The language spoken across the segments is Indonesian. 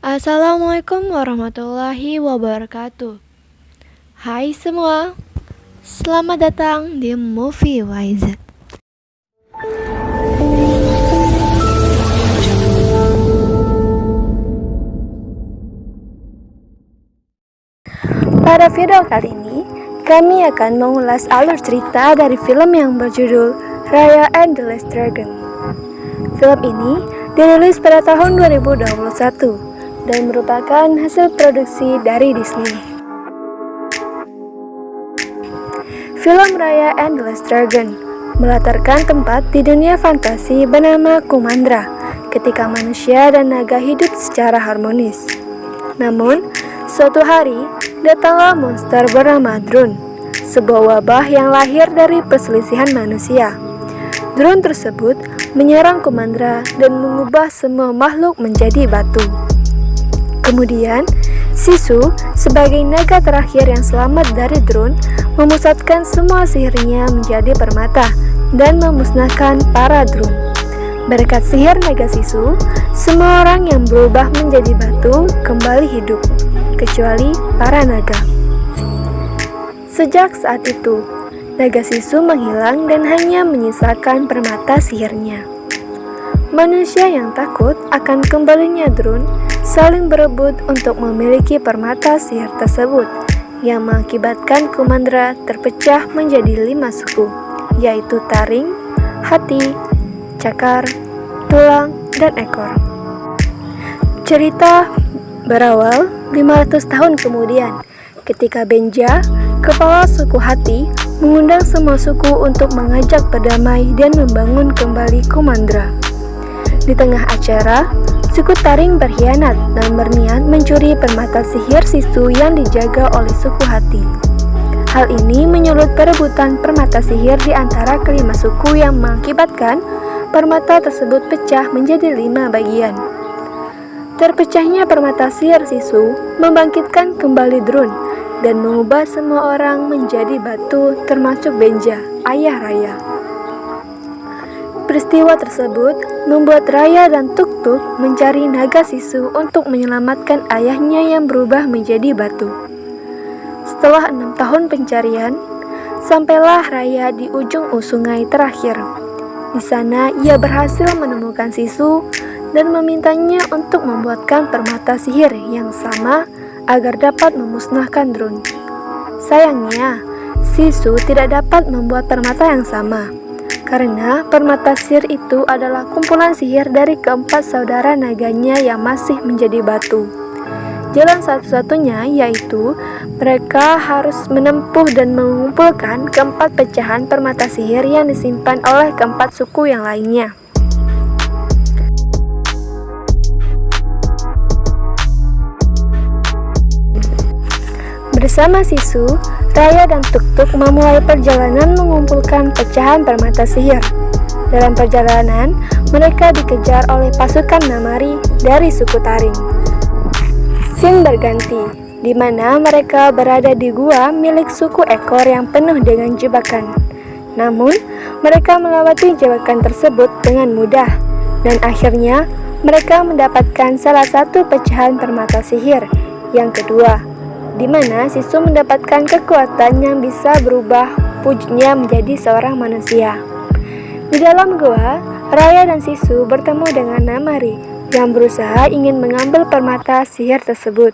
Assalamualaikum warahmatullahi wabarakatuh. Hai semua, selamat datang di Movie Wise. Pada video kali ini, kami akan mengulas alur cerita dari film yang berjudul Raya and the Last Dragon. Film ini dirilis pada tahun 2021 dan merupakan hasil produksi dari Disney. Film Raya and the Last Dragon melatarkan tempat di dunia fantasi bernama Kumandra ketika manusia dan naga hidup secara harmonis. Namun, suatu hari datanglah monster bernama Drun, sebuah wabah yang lahir dari perselisihan manusia. Drun tersebut menyerang Kumandra dan mengubah semua makhluk menjadi batu. Kemudian, Sisu sebagai naga terakhir yang selamat dari Drun memusatkan semua sihirnya menjadi permata dan memusnahkan para Drun. Berkat sihir naga Sisu, semua orang yang berubah menjadi batu kembali hidup, kecuali para naga. Sejak saat itu, naga Sisu menghilang dan hanya menyisakan permata sihirnya. Manusia yang takut akan kembalinya Drun saling berebut untuk memiliki permata sihir tersebut, yang mengakibatkan Kumandra terpecah menjadi 5 suku, yaitu taring, hati, cakar, tulang, dan ekor. Cerita berawal 500 tahun kemudian, ketika Benja, kepala suku hati, mengundang semua suku untuk mengajak berdamai dan membangun kembali Kumandra. Di tengah acara, suku taring berkhianat dan berniat mencuri permata sihir Sisu yang dijaga oleh suku hati. Hal ini menyulut perebutan permata sihir di antara kelima suku yang mengakibatkan permata tersebut pecah menjadi 5 bagian. Terpecahnya permata sihir Sisu membangkitkan kembali Drun dan mengubah semua orang menjadi batu termasuk Benja, ayah Raya. Peristiwa tersebut membuat Raya dan Tuk-Tuk mencari naga Sisu untuk menyelamatkan ayahnya yang berubah menjadi batu. Setelah 6 tahun pencarian, sampailah Raya di ujung sungai terakhir. Di sana ia berhasil menemukan Sisu dan memintanya untuk membuatkan permata sihir yang sama agar dapat memusnahkan Drun. Sayangnya, Sisu tidak dapat membuat permata yang sama, karena permata sihir itu adalah kumpulan sihir dari keempat saudara naganya yang masih menjadi batu. Jalan satu-satunya yaitu mereka harus menempuh dan mengumpulkan keempat pecahan permata sihir yang disimpan oleh keempat suku yang lainnya. Bersama Sisu, Raya dan Tuk-Tuk memulai perjalanan mengumpulkan pecahan permata sihir. Dalam perjalanan, mereka dikejar oleh pasukan Namari dari suku Taring. Scene berganti, di mana mereka berada di gua milik suku Ekor yang penuh dengan jebakan. Namun, mereka melewati jebakan tersebut dengan mudah, dan akhirnya mereka mendapatkan salah satu pecahan permata sihir, yang kedua, di mana Sisu mendapatkan kekuatan yang bisa berubah wujudnya menjadi seorang manusia. Di dalam gua, Raya dan Sisu bertemu dengan Namari yang berusaha ingin mengambil permata sihir tersebut.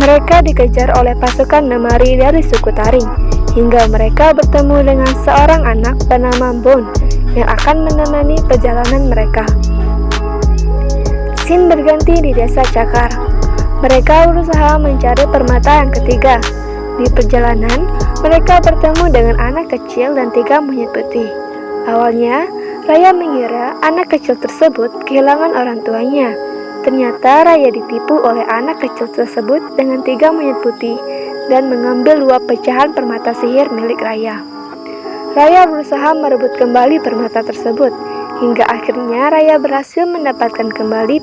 Mereka dikejar oleh pasukan Namari dari suku Taring, hingga mereka bertemu dengan seorang anak bernama Bon yang akan menemani perjalanan mereka. Scene berganti di desa Cakar. Mereka berusaha mencari permata yang ketiga. Di perjalanan, mereka bertemu dengan anak kecil dan 3 monyet putih. Awalnya, Raya mengira anak kecil tersebut kehilangan orang tuanya. Ternyata Raya ditipu oleh anak kecil tersebut dengan 3 monyet putih dan mengambil 2 pecahan permata sihir milik Raya. Raya berusaha merebut kembali permata tersebut, hingga akhirnya Raya berhasil mendapatkan kembali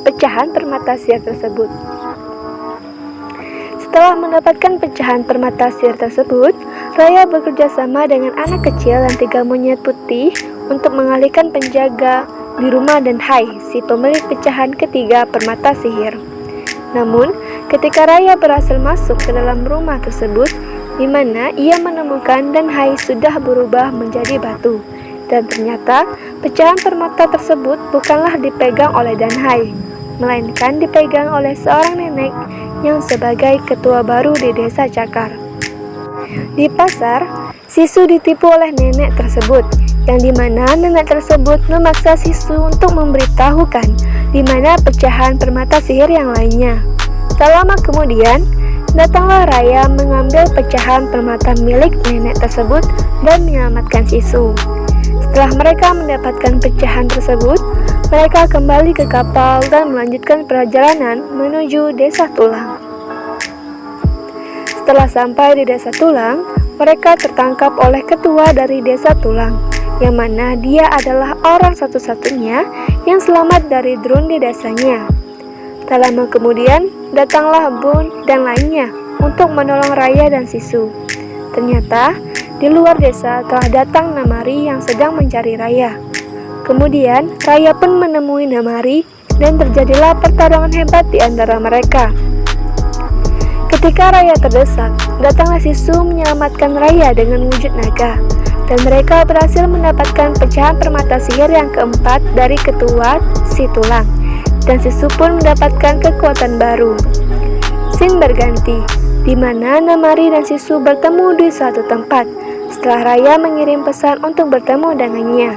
pecahan permata sihir tersebut. Setelah mendapatkan pecahan permata sihir tersebut, Raya bekerja sama dengan anak kecil dan 3 monyet putih untuk mengalihkan penjaga di rumah dan Hai, si pemilik pecahan ketiga permata sihir. Namun, ketika Raya berhasil masuk ke dalam rumah tersebut, di mana ia menemukan Danhai sudah berubah menjadi batu. Dan ternyata, pecahan permata tersebut bukanlah dipegang oleh Danhai, melainkan dipegang oleh seorang nenek yang sebagai ketua baru di desa Cakar. Di pasar, Sisu ditipu oleh nenek tersebut, yang dimana nenek tersebut memaksa Sisu untuk memberitahukan di mana pecahan permata sihir yang lainnya. Tak lama kemudian, datanglah Raya mengambil pecahan permata milik nenek tersebut dan menyelamatkan Sisu. Setelah mereka mendapatkan pecahan tersebut, mereka kembali ke kapal dan melanjutkan perjalanan menuju desa Tulang. Setelah sampai di desa Tulang, mereka tertangkap oleh ketua dari desa Tulang, yang mana dia adalah orang satu-satunya yang selamat dari drone di desanya. Tak lama kemudian, datanglah Bun dan lainnya untuk menolong Raya dan Sisu. Ternyata, di luar desa telah datang Namari yang sedang mencari Raya. Kemudian, Raya pun menemui Namari dan terjadilah pertarungan hebat di antara mereka. Ketika Raya terdesak, datanglah Sisu menyelamatkan Raya dengan wujud naga, dan mereka berhasil mendapatkan pecahan permata sihir yang keempat dari ketua si Tulang, dan Sisu pun mendapatkan kekuatan baru. Scene berganti, di mana Namari dan Sisu bertemu di suatu tempat, setelah Raya mengirim pesan untuk bertemu dengannya.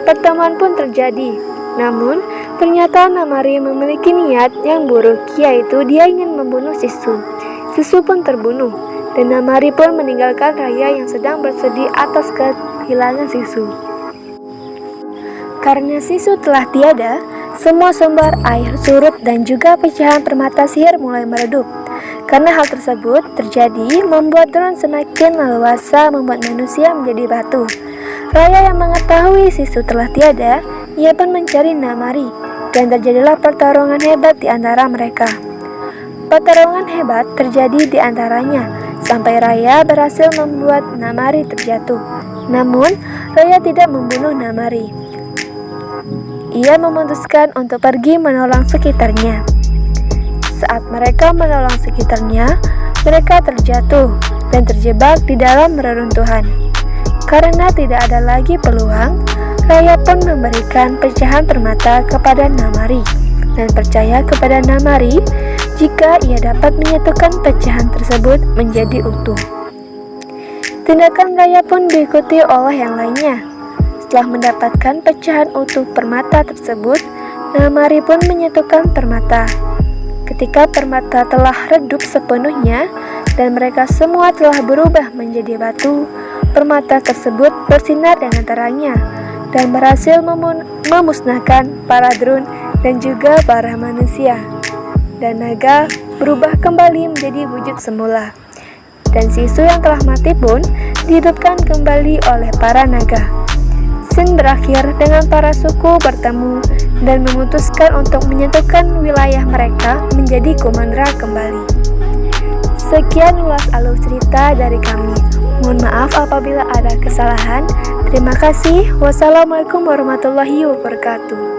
Pertemuan pun terjadi, namun ternyata Namari memiliki niat yang buruk, yaitu dia ingin membunuh Sisu. Sisu pun terbunuh, dan Namari pun meninggalkan Raya yang sedang bersedih atas kehilangan Sisu. Karena Sisu telah tiada, semua sumber air surut dan juga pecahan permata sihir mulai meredup. Karena hal tersebut terjadi membuat drone semakin leluasa membuat manusia menjadi batu. Raya yang mengetahui Sisu telah tiada, ia pun mencari Namari, dan terjadilah pertarungan hebat di antara mereka. Pertarungan hebat terjadi di antaranya, sampai Raya berhasil membuat Namari terjatuh. Namun, Raya tidak membunuh Namari. Ia memutuskan untuk pergi menolong sekitarnya. Saat mereka menolong sekitarnya, mereka terjatuh dan terjebak di dalam reruntuhan. Karena tidak ada lagi peluang, Raya pun memberikan pecahan permata kepada Namari dan percaya kepada Namari jika ia dapat menyatukan pecahan tersebut menjadi utuh. Tindakan Raya pun diikuti oleh yang lainnya. Setelah mendapatkan pecahan utuh permata tersebut, Namari pun menyatukan permata. Ketika permata telah redup sepenuhnya dan mereka semua telah berubah menjadi batu, permata tersebut bersinar dengan terangnya dan berhasil memusnahkan para drone dan juga para manusia. Dan naga berubah kembali menjadi wujud semula. Dan Sisu yang telah mati pun dihidupkan kembali oleh para naga. Scene berakhir dengan para suku bertemu dan memutuskan untuk menyatukan wilayah mereka menjadi Kumandra kembali. Sekian ulas alur cerita dari kami. Mohon maaf apabila ada kesalahan. Terima kasih. Wassalamualaikum warahmatullahi wabarakatuh.